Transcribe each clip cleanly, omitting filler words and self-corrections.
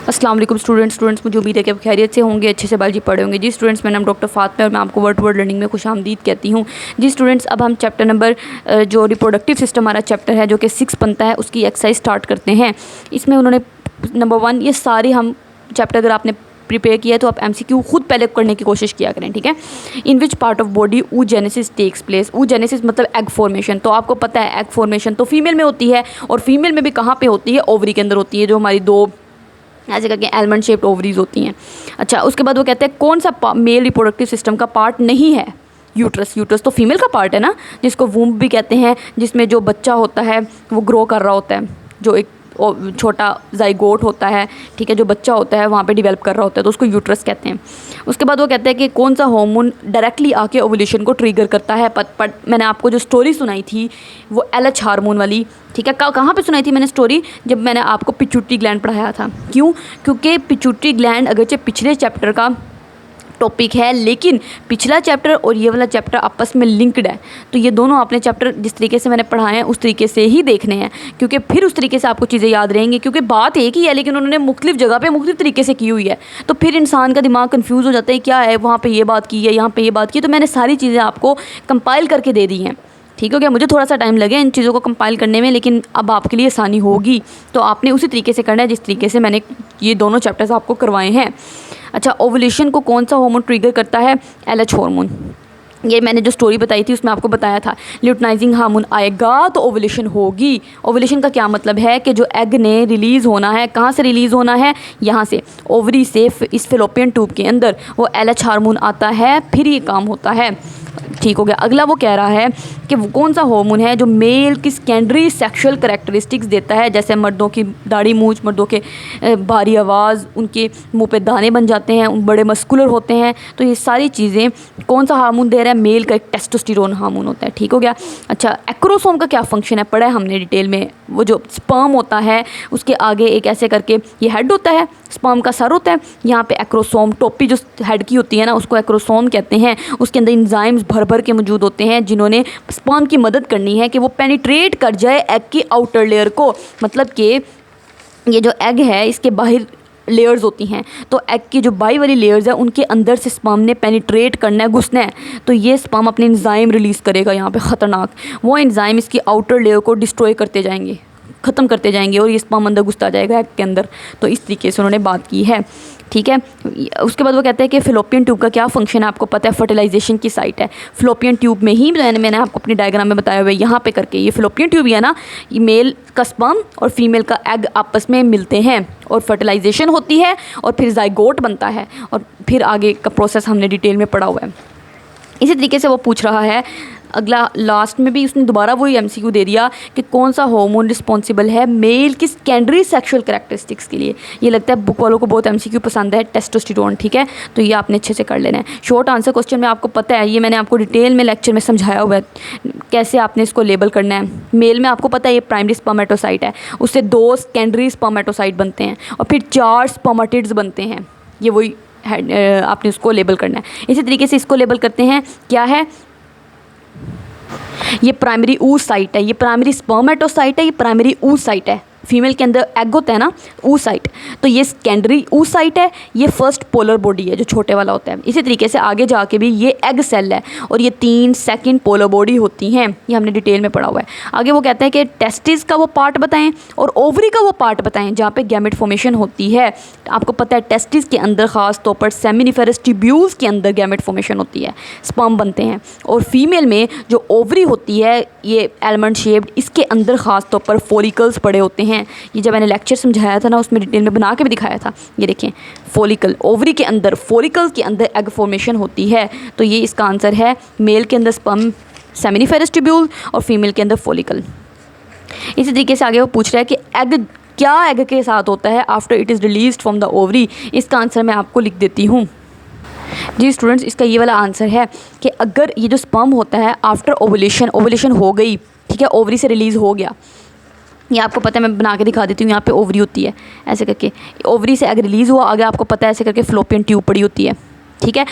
अस्सलाम वालेकुम स्टूडेंट्स, मुझे उम्मीद है कि आप खैरियत से होंगे, अच्छे से बायोलॉजी पढ़े होंगे। जी स्टूडेंट्स, मेरा नाम डॉक्टर फातिमा है और मैं आपको वर्ड टू वर्ड लर्निंग में खुशामदीद कहती हूँ। जी स्टूडेंट्स, अब हम चैप्टर नंबर जो रिप्रोडक्टिव सिस्टम हमारा चैप्टर है जो कि 6 बनता है, उसकी एक्सरसाइज स्टार्ट करते हैं। इसमें उन्होंने नंबर 1 ये सारे हम चैप्टर अगर आपने प्रिपेयर किया है तो आप MCQ खुद पहले करने की कोशिश किया करें, ठीक है। In which part of body oogenesis takes place. oogenesis मतलब एग फॉर्मेशन। तो आपको पता है एग फॉर्मेशन तो फीमेल में होती है, और फीमेल में भी कहाँ पे होती है, ओवरी के अंदर होती है, जो हमारी 2 ऐसे करके एलमंड शेप्ड ओवरीज होती हैं। अच्छा, उसके बाद वो कहते हैं कौन सा मेल रिप्रोडक्टिव सिस्टम का पार्ट नहीं है। यूट्रस। यूट्रस तो फीमेल का पार्ट है ना, जिसको वूम्ब भी कहते हैं, जिसमें जो बच्चा होता है वो ग्रो कर रहा होता है, जो एक छोटा जाइगोट होता है, ठीक है, जो बच्चा होता है वहाँ पे डेवलप कर रहा होता है, तो उसको यूट्रस कहते हैं। उसके बाद वो कहते हैं कि कौन सा हार्मोन डायरेक्टली आके ओवुलेशन को ट्रिगर करता है। पर मैंने आपको जो स्टोरी सुनाई थी वो LH हार्मोन वाली, ठीक है। कहाँ पे सुनाई थी मैंने स्टोरी? जब मैंने आपको पिट्यूटरी ग्लैंड पढ़ाया था। क्यों? क्योंकि पिट्यूटरी ग्लैंड अगरचे पिछले चैप्टर का टॉपिक है, लेकिन पिछला चैप्टर और ये वाला चैप्टर आपस में लिंक्ड है, तो ये दोनों आपने चैप्टर जिस तरीके से मैंने पढ़ाए हैं उस तरीके से ही देखने हैं, क्योंकि फिर उस तरीके से आपको चीज़ें याद रहेंगी। क्योंकि बात एक ही है, लेकिन उन्होंने मुख्तलिफ जगह पे मुख्तलिफ तरीके से की हुई है, तो फिर इंसान का दिमाग कंफ्यूज हो जाता है, क्या है वहाँ पर ये बात की है, यहाँ पर ये बात की। तो मैंने सारी चीज़ें आपको कंपाइल करके दे दी हैं, ठीक हो गया। मुझे थोड़ा सा टाइम लगे इन चीज़ों को कंपाइल करने में, लेकिन अब आपके लिए आसानी होगी, तो आपने उसी तरीके से करना है जिस तरीके से मैंने ये दोनों चैप्टर्स आपको करवाए हैं। अच्छा, ओवुलेशन को कौन सा हार्मोन ट्रिगर करता है? LH hormone. ये मैंने जो स्टोरी बताई थी उसमें आपको बताया था ल्यूटनाइजिंग हार्मोन आएगा तो ओवुलेशन होगी। ओवुलेशन का क्या मतलब है कि जो एग ने रिलीज़ होना है, कहाँ से रिलीज़ होना है? यहाँ से, ओवरी से, इस फेलोपियन ट्यूब के अंदर वो LH हार्मोन आता है, फिर ये काम होता है, ठीक हो गया। अगला वो कह रहा है कि वो कौन सा हार्मोन है जो मेल की सेकेंडरी सेक्सुअल करैक्टरिस्टिक्स देता है, जैसे मर्दों की दाढ़ी मूंछ, मर्दों के भारी आवाज़, उनके मुंह पे दाने बन जाते हैं, उन बड़े मस्कुलर होते हैं, तो ये सारी चीज़ें कौन सा हार्मोन दे रहा है? मेल का एक टेस्टोस्टेरोन हार्मोन होता है, ठीक हो गया। अच्छा, एक्रोसोम का क्या फंक्शन है पढ़ा है हमने डिटेल में। वो जो स्पर्म होता है उसके आगे एक ऐसे करके ये हेड होता है, स्पर्म का सर होता है, यहाँ पे एक्रोसोम, टोपी जो हेड की होती है ना उसको एक्रोसोम कहते हैं। उसके अंदर इंजाइम्स भर भर के मौजूद होते हैं जिन्होंने स्पर्म की मदद करनी है कि वो पेनिट्रेट कर जाए एग की आउटर लेयर को। मतलब कि ये जो एग है इसके बाहर लेयर्स होती हैं, तो एग की जो बाई वाली लेयर्स है उनके अंदर से स्पर्म ने पेनिट्रेट करना है, घुसना है, तो ये स्पर्म अपने एंजाइम रिलीज़ करेगा यहाँ पे ख़तरनाक। वो एंजाइम इसकी आउटर लेयर को डिस्ट्रॉय करते जाएंगे, ख़त्म करते जाएंगे, और ये स्पर्म अंदर घुसता जाएगा एग के अंदर। तो इस तरीके से उन्होंने बात की है, ठीक है। उसके बाद वो कहते हैं कि फिलोपियन ट्यूब का क्या फंक्शन है, आपको पता है फर्टिलाइजेशन की साइट है। फिलोपियन ट्यूब में ही मैंने आपको अपनी डायग्राम में बताया हुआ है, यहाँ पे करके ये फिलोपियन ट्यूब है ना, ये मेल का स्पर्म और फीमेल का एग आपस में मिलते हैं और फर्टिलाइजेशन होती है, और फिर जाइगोट बनता है, और फिर आगे का प्रोसेस हमने डिटेल में पढ़ा हुआ है। इसी तरीके से वो पूछ रहा है अगला, लास्ट में भी उसने दोबारा वही MCQ दे दिया कि कौन सा हार्मोन रिस्पॉन्सिबल है मेल की सेकेंडरी सेक्सुअल करैक्टरिस्टिक्स के लिए। ये लगता है बुक वालों को बहुत MCQ पसंद है, टेस्टोस्टेरोन, ठीक है, तो ये आपने अच्छे से कर लेना है। शॉर्ट आंसर क्वेश्चन में आपको पता है, ये मैंने आपको डिटेल में लेक्चर में समझाया हुआ है कैसे आपने इसको लेबल करना है। मेल में आपको पता है ये प्राइमरी स्पर्मेटोसाइट है, उससे 2 सेकेंडरी स्पर्मेटोसाइट बनते हैं, और फिर 4 स्पर्मेटिड्स बनते हैं, ये वही आपने उसको लेबल करना है। इसी तरीके से इसको लेबल करते हैं, क्या है ये? प्राइमरी oocyte है, ये प्राइमरी स्पर्मेटोसाइट है, ये प्राइमरी oocyte है। फीमेल के अंदर एग होता है ना, oocyte, तो ये सेकेंडरी oocyte है, ये फर्स्ट पोलर बॉडी है जो छोटे वाला होता है। इसी तरीके से आगे जाके भी ये एग सेल है, और ये 3 सेकंड पोलर बॉडी होती हैं, ये हमने डिटेल में पढ़ा हुआ है। आगे वो कहते हैं कि टेस्टिस का वो पार्ट बताएं और ओवरी का वो पार्ट बताएं जहाँ पे गैमेट फॉर्मेशन होती है। आपको पता है टेस्टिस के अंदर ख़ास तौर पर सेमिनिफेरस ट्यूब्यूल्स के अंदर गैमेट फॉर्मेशन होती है, स्पर्म बनते हैं, और फीमेल में जो ओवरी होती है ये एलमंड शेप्ड, इसके अंदर ख़ास तौर पर फॉलिकल्स पड़े होते हैं। ये जब मैंने लेक्चर समझाया था ना उसमें डिटेल में बना के भी दिखाया था, ये देखें फॉलिकल, ओवरी के अंदर, फॉलिकल्स के अंदर एग फॉर्मेशन होती है। तो ये इसका आंसर है, मेल के अंदर स्पर्म सेमिनिफेरस ट्यूब्यूल और फीमेल के अंदर फॉलिकल। इसी तरीके से आगे वो पूछ रहा है कि एग क्या एग के साथ होता है after it is released from the ovary. इसका आंसर मैं आपको लिख देती हूँ। जी स्टूडेंट्स, इसका ये वाला आंसर है कि अगर ये जो स्पर्म होता है आफ्टर ओवुलेशन, ओवुलेशन हो गई, ठीक है, ओवरी से रिलीज़ हो गया, ये आपको पता है, मैं बना के दिखा देती हूँ, यहाँ पे ओवरी होती है, ऐसे करके ओवरी से एग रिलीज़ हुआ, आगे आपको पता है ऐसे करके फ्लोपियन ट्यूब पड़ी होती है, ठीक है।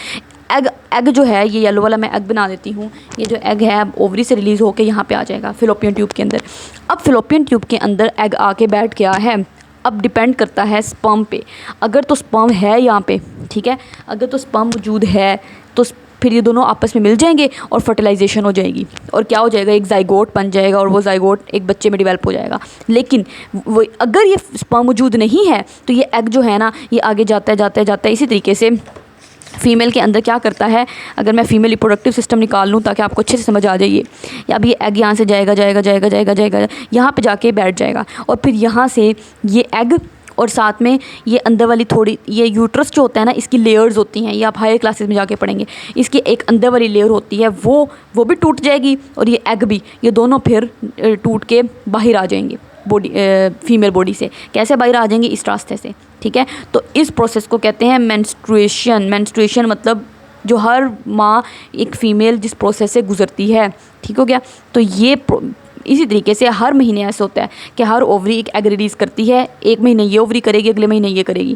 एग जो है ये येलो वाला मैं एग बना देती हूँ, ये जो एग है अब ओवरी से रिलीज़ होकर यहाँ पे आ जाएगा फिलोपियन ट्यूब के अंदर। अब फिलोपियन ट्यूब के अंदर एग आके बैठ गया है, अब डिपेंड करता है स्पर्म पे। अगर तो स्पर्म है यहाँ पे, ठीक है, अगर तो स्पर्म मौजूद है तो फिर ये दोनों आपस में मिल जाएंगे और फर्टिलाइजेशन हो जाएगी और क्या हो जाएगा, एक जाइगोट बन जाएगा और वो जाइगोट एक बच्चे में डेवलप हो जाएगा। लेकिन वो अगर ये स्पर्म मौजूद नहीं है तो ये एग जो है ना, ये आगे जाता है जाता है जाता है। इसी तरीके से फीमेल के अंदर क्या करता है, अगर मैं फीमेल रिप्रोडक्टिव सिस्टम निकाल लूँ ताकि आपको अच्छे से समझ आ जाइए, या अब ये एग यहाँ से जाएगा जाएगा जाएगा जाएगा जाएगा यहाँ पे जाके बैठ जाएगा और फिर यहाँ से ये एग और साथ में ये अंदर वाली थोड़ी, ये यूट्रस जो होता है ना, इसकी लेयर्स होती हैं, ये आप हायर क्लासेस में जाके पढ़ेंगे। इसकी एक अंदर वाली लेयर होती है, वो भी टूट जाएगी और ये एग भी, ये दोनों फिर टूट के बाहर आ जाएंगे बॉडी, फीमेल बॉडी से। कैसे बाहर आ जाएंगे, इस रास्ते से, ठीक है। तो इस प्रोसेस को कहते हैं मेंस्ट्रुएशन। मेंस्ट्रुएशन मतलब जो हर माँ एक फ़ीमेल जिस प्रोसेस से गुज़रती है, ठीक हो गया। तो ये इसी तरीके से हर महीने ऐसे होता है कि हर ओवरी एक एग रिलीज़ करती है। एक महीने ये ओवरी करेगी, अगले महीने ये करेगी,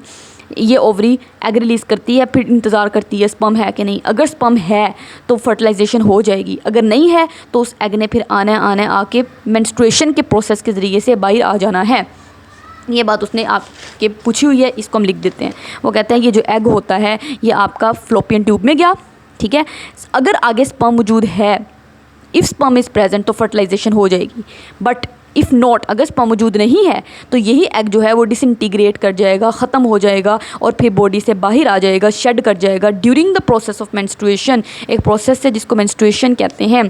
ये ओवरी एग रिलीज़ करती है, फिर इंतज़ार करती है स्पर्म है कि नहीं। अगर स्पर्म है तो फर्टिलाइजेशन हो जाएगी, अगर नहीं है तो उस एग ने फिर आने आके मेंस्ट्रुएशन के प्रोसेस के ज़रिए से बाहर आ जाना है। ये बात उसने आपके पूछी हुई है, इसको हम लिख देते हैं। वो कहते हैं ये जो एग होता है ये आपका फ्लोपियन ट्यूब में गया, ठीक है। अगर आगे स्पर्म मौजूद है, इफ़ स्पर्म इज़ प्रेजेंट तो फर्टिलाइजेशन हो जाएगी, बट इफ़ नॉट, अगर स्पर्म मौजूद नहीं है तो यही एग जो है वो डिसइंटीग्रेट कर जाएगा, ख़त्म हो जाएगा और फिर बॉडी से बाहर आ जाएगा, शेड कर जाएगा during the process of menstruation. एक प्रोसेस है जिसको मेंस्ट्रुएशन कहते हैं,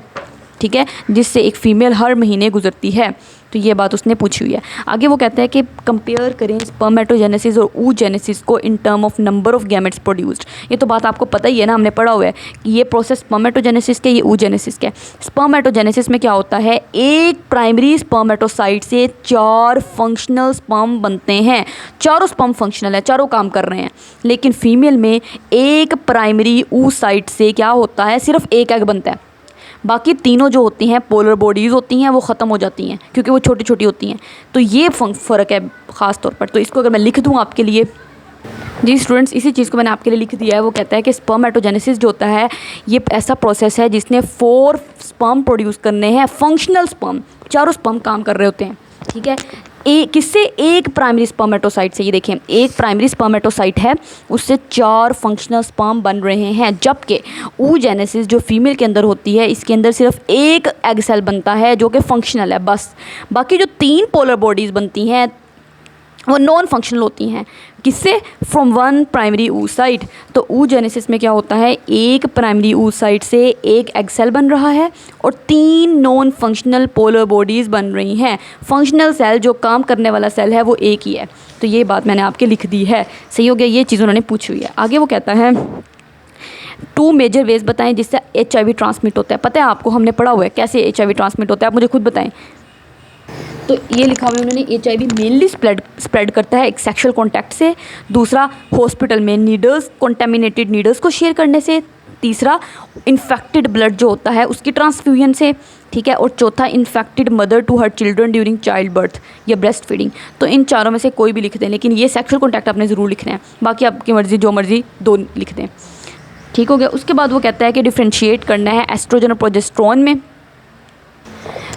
ठीक है, जिससे एक फ़ीमेल हर महीने गुजरती है। तो ये बात उसने पूछी हुई है। आगे वो कहता है कि कंपेयर करें स्पर्मेटोजेनेसिस और oogenesis को in term of number of gametes produced. ये तो बात आपको पता ही है ना, हमने पढ़ा हुआ है कि ये प्रोसेस स्पर्मेटोजेनेसिस के, ये oogenesis के। स्पर्मेटोजेनेसिस में क्या होता है, एक प्राइमरी स्पर्मेटोसाइट से 4 फंक्शनल स्पर्म बनते हैं। चारों स्पर्म फंक्शनल है, चारों काम कर रहे हैं। लेकिन फीमेल में एक प्राइमरी oocyte से क्या होता है, सिर्फ एक एग बनता है। बाकी तीनों जो होती हैं पोलर बॉडीज़ होती हैं, वो ख़त्म हो जाती हैं क्योंकि वो छोटी छोटी होती हैं। तो ये फ़र्क है ख़ास तौर पर। तो इसको अगर मैं लिख दूँ आपके लिए, जी स्टूडेंट्स, इसी चीज़ को मैंने आपके लिए लिख दिया है। वो कहता है कि स्पर्मेटोजेनेसिस जो होता है ये ऐसा प्रोसेस है जिसने 4 स्पर्म प्रोड्यूस करने हैं, फंक्शनल स्पर्म, चारों स्पर्म काम कर रहे होते हैं, ठीक है। किससे, एक प्राइमरी स्पर्मेटोसाइट से। ये देखें, एक प्राइमरी स्पर्मेटोसाइट है, उससे 4 फंक्शनल स्पर्म बन रहे हैं। जबकि oogenesis जो फीमेल के अंदर होती है, इसके अंदर सिर्फ एक एग सेल बनता है जो कि फंक्शनल है बस। बाकी जो 3 पोलर बॉडीज़ बनती हैं वो नॉन फंक्शनल होती हैं। किससे, फ्रॉम 1 प्राइमरी oocyte। तो oogenesis में क्या होता है, एक प्राइमरी oocyte से एक एग सेल बन रहा है और 3 नॉन फंक्शनल पोलर बॉडीज़ बन रही हैं। फंक्शनल सेल जो काम करने वाला सेल है वो एक ही है। तो ये बात मैंने आपके लिख दी है, सही हो गया। ये चीज़ उन्होंने पूछी हुई है। आगे वो कहता है 2 मेजर वेज बताएं जिससे HIV ट्रांसमिट होता है। पता है आपको, हमने पढ़ा हुआ है कैसे HIV ट्रांसमिट होता है, आप मुझे खुद बताएं। तो ये लिखा हुआ है उन्होंने, HIV मेनली स्प्रेड करता है एक सेक्सुअल कॉन्टैक्ट से, दूसरा हॉस्पिटल में नीडल्स, कॉन्टेमिनेटेड नीडल्स को शेयर करने से, तीसरा इन्फेक्टेड ब्लड जो होता है उसकी ट्रांसफ्यूजन से, ठीक है, और चौथा infected mother to her children during childbirth या ब्रेस्ट फीडिंग। तो इन चारों में से कोई भी लिख दें, लेकिन ये सेक्सुअल कॉन्टैक्ट आपने ज़रूर लिखना है, बाकी आपकी मर्ज़ी, जो मर्ज़ी 2 लिख दें, ठीक हो गया। उसके बाद वो कहता है कि डिफ्रेंशिएट करना है एस्ट्रोजन और प्रोजेस्टेरोन में।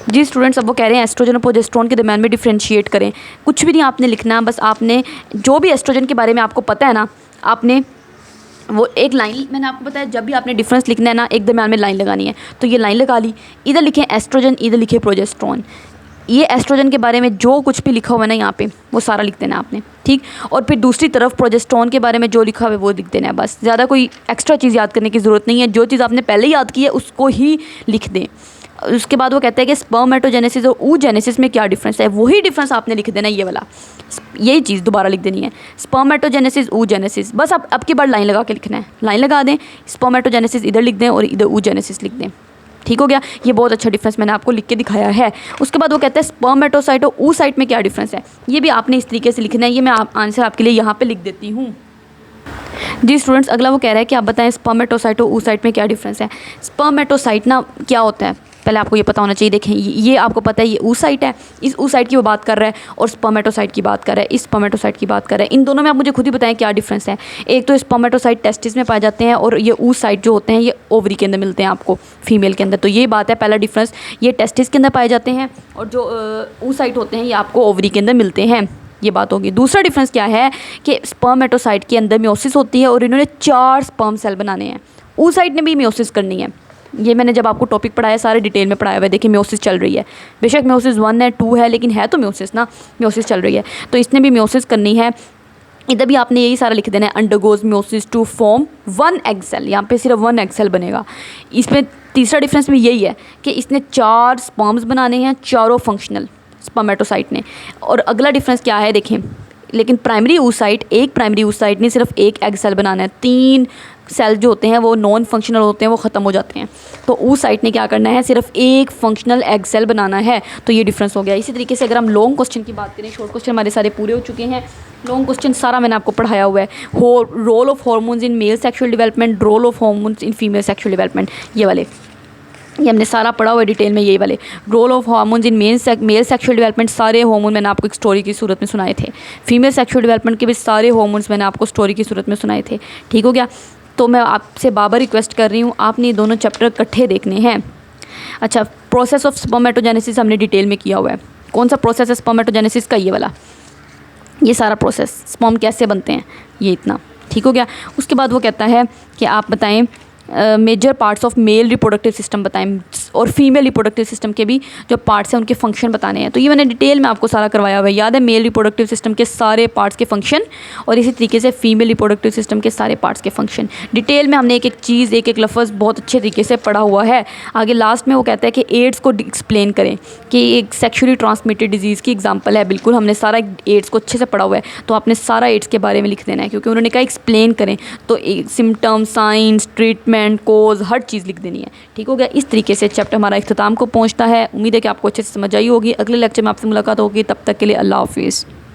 जी स्टूडेंट्स, अब वो कह रहे हैं एस्ट्रोजन और प्रोजेस्टेरोन के दरम्यान में डिफ्रेंशिएट करें। कुछ भी नहीं आपने लिखना, बस आपने जो भी एस्ट्रोजन के बारे में आपको पता है ना, आपने वो एक लाइन, मैंने आपको बताया जब भी आपने डिफरेंस लिखना है ना, एक दरम्यान में लाइन लगानी है। तो ये लाइन लगा ली, इधर लिखें एस्ट्रोजन, इधर लिखे प्रोजेस्टेरोन। ये एस्ट्रोजन के बारे में जो कुछ भी लिखा हुआ है ना यहाँ पे, वो सारा लिख देना आपने, ठीक। और फिर दूसरी तरफ प्रोजेस्टेरोन के बारे में जो लिखा हुआ है वो लिख देना है बस। ज़्यादा कोई एक्स्ट्रा चीज़ याद करने की ज़रूरत नहीं है, जो चीज़ आपने पहले याद की है उसको ही लिख दें। उसके बाद वो कहता है कि स्पर्मेटोजेनेसिस और oogenesis में क्या डिफरेंस है, वही डिफरेंस आपने लिख देना है, ये वाला, यही चीज़ दोबारा लिख देनी है। स्पर्मेटोजेनेसिस oogenesis, बस अब की बार लाइन लगा के लिखना है, लाइन लगा दें, स्पर्मेटोजेनेसिस इधर लिख दें और इधर oogenesis लिख दें, ठीक हो गया। ये बहुत अच्छा डिफरेंस मैंने आपको लिख के दिखाया है। उसके बाद वो कहता है स्पर्मेटोसाइट और oocyte में क्या डिफरेंस है, ये भी आपने इस तरीके से लिखना है। ये मैं आंसर आपके लिए यहाँ पर लिख देती हूँ। जी स्टूडेंट्स, अगला वो कह रहा है कि आप बताएं स्पर्मेटोसाइट और oocyte में क्या डिफरेंस है। स्पर्मेटोसाइट ना क्या होता है, पहले आपको ये पता होना चाहिए। देखें, ये आपको पता है, ये oocyte है, इस oocyte की वो बात कर रहा है, और स्पर्मेटोसाइट की बात कर रहा है, इस स्पर्मेटोसाइट की बात कर रहा है। इन दोनों में आप मुझे खुद ही बताएं क्या डिफरेंस है। एक तो स्पर्मेटोसाइट टेस्टिस में पाए जाते हैं और ये oocyte जो होते हैं ये ओवरी के अंदर मिलते हैं आपको, फीमेल के अंदर। तो ये बात है, पहला डिफरेंस, ये टेस्टिस के अंदर पाए जाते हैं और जो oocyte होते हैं ये आपको ओवरी के अंदर मिलते हैं, ये बात होगी। दूसरा डिफरेंस क्या है कि स्पर्मेटोसाइट के अंदर मियोसिस होती है और इन्होंने 4 स्पर्म सेल बनाने हैं, oocyte ने भी मियोसिस करनी है। ये मैंने जब आपको टॉपिक पढ़ाया सारे डिटेल में पढ़ाया हुआ है। देखिए मियोसिस चल रही है, बेशक मियोसिस 1 है 2 है, लेकिन है तो मियोसिस ना, मियोसिस चल रही है, तो इसने भी मियोसिस करनी है। इधर भी आपने यही सारा लिख देना है, undergoes meiosis to form 1 egg cell, यहाँ पे सिर्फ 1 एग सेल बनेगा। इसमें तीसरा डिफरेंस भी यही है कि इसने 4 स्पर्म्स बनाने हैं, चारों फंक्शनल स्पर्मेटोसाइट ने। और अगला डिफरेंस क्या है देखें, लेकिन प्राइमरी oocyte, एक प्राइमरी oocyte ने सिर्फ एक एग सेल बनाना है, 3 सेल जो होते हैं वो नॉन फंक्शनल होते हैं, वो ख़त्म हो जाते हैं। तो oocyte ने क्या करना है, सिर्फ एक फंक्शनल एग सेल बनाना है। तो ये डिफरेंस हो गया। इसी तरीके से अगर हम लॉन्ग क्वेश्चन की बात करें, शॉर्ट क्वेश्चन हमारे सारे पूरे हो चुके हैं, लॉन्ग क्वेश्चन सारा मैंने आपको पढ़ाया हुआ है। Role of hormones in male sexual development, role of hormones in female sexual development, ये वाले ये हमने सारा पढ़ा हुआ है डिटेल में। ये वाले role of hormones in male sexual development, सारे हार्मोन मैंने आपको एक स्टोरी की सूरत में सुनाए थे। फीमेल सेक्शुअल डेवलपमेंट के भी सारे हार्मोन्स मैंने आपको स्टोरी की सूरत में सुनाए थे। ठीक हो गया। तो मैं आपसे बाबर रिक्वेस्ट कर रही हूँ, आपने ये दोनों चैप्टर इकट्ठे देखने हैं। अच्छा, प्रोसेस ऑफ स्पर्मेटोजेनेसिस हमने डिटेल में किया हुआ है। कौन सा प्रोसेस है स्पर्मेटोजेनेसिस का? ये वाला, ये सारा प्रोसेस, स्पर्म कैसे बनते हैं, ये इतना। ठीक हो गया। उसके बाद वो कहता है कि आप बताएं major parts of male reproductive system बताएं, और फीमेल रिप्रोडक्टिव सिस्टम के भी जो पार्ट्स हैं उनके फंक्शन बताने हैं। तो ये मैंने डिटेल में आपको सारा करवाया हुआ है, याद है? मेल रिप्रोडक्टिव सिस्टम के सारे पार्ट्स के फंक्शन और इसी तरीके से फीमेल रिप्रोडक्टिव सिस्टम के सारे पार्ट्स के फंक्शन डिटेल में हमने एक एक चीज़, एक एक लफ्ज़ बहुत अच्छे तरीके से पढ़ा हुआ है। आगे लास्ट में वो कहता है कि एड्स को एक्सप्लेन करें कि एक सेक्शुअली ट्रांसमिटेड डिजीज़ की एग्जाम्पल है। बिल्कुल हमने सारा एड्स को अच्छे से पढ़ा हुआ है, तो आपने सारा एड्स के बारे में लिख देना है, क्योंकि उन्होंने कहा एक्सप्लेन करें, तो सिम्टम, साइंस, ट्रीटमेंट, कोज, हर चीज़ लिख देनी है। ठीक हो गया। इस तरीके से चैप्टर हमारा इख्तिताम को पहुंचता है। उम्मीद है कि आपको अच्छे से समझ आई होगी। अगले लेक्चर में आपसे मुलाकात होगी, तब तक के लिए अल्लाह हाफिज़।